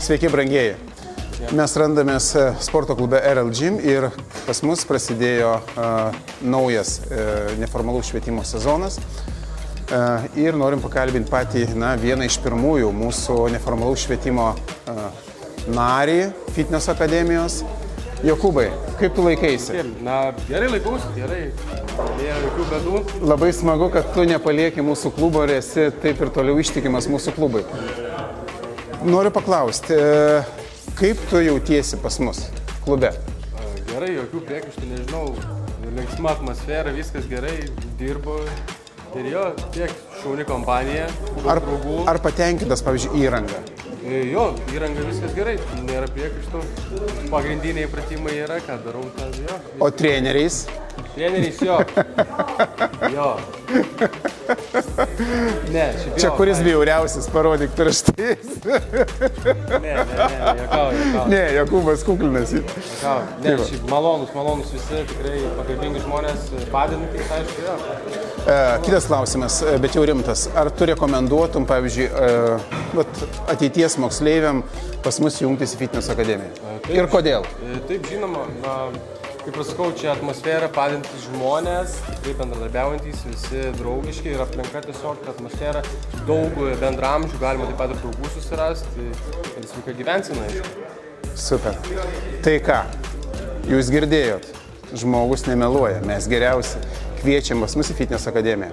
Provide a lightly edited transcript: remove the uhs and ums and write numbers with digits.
Sveiki, brangieji. Mes randamės sporto klube RL Gym ir pas mus prasidėjo naujas neformalus švietimo sezonas. Ir norim pakalbinti patį vieną iš pirmųjų mūsų neformalus švietimo narį Fitness akademijos. Jokūbai, kaip tu laikaisi? Gerai laikausi, gerai. Nėra jokių bėdų. Labai smagu, kad tu nepalieki mūsų klubo ir esi taip ir toliau ištikimas mūsų klubui. Noriu paklausti, kaip tu jautiesi pas mus klube? Gerai, jokių priekaištų, nežinau. Linksma atmosfera, viskas gerai, dirbu. Ir jo, tiek šauni kompanija, draugų. Ar patenkintas, pavyzdžiui, įranga? Jo, įranga viskas gerai, nėra priekaištų. Pagrindiniai pratimai yra, ką darau, tas jo. O treneriais? Treneriais jo. Jo. Ne, šiaip jo. Čia kuris bjauriausias, parodyk pirštais. Ne, juokauju. Ne, Jokūbas kuklinasi. Ne, šiaip malonus visi, tikrai pagarbingi žmonės, padedantys, aišku, jo. Kitas klausimas, bet jau rimtas. Ar tu rekomenduotum, pavyzdžiui, ateities moksleiviam pas mus jungtis į Fitness akademiją? Ir kodėl? Taip, žinoma, kaip pasakau, čia atmosfera, padedantys žmonės, tikrai bendradarbiaujantys, visi draugiški ir aplinka tiesiog atmosfera, daug bendramžių, galima taip pat ir draugų susirasti, kad sveika gyvensina. Super. Tai ką, jūs girdėjot, žmogus nemeluoja, mes geriausi. Kviečiam pas mus į Fitness akademiją.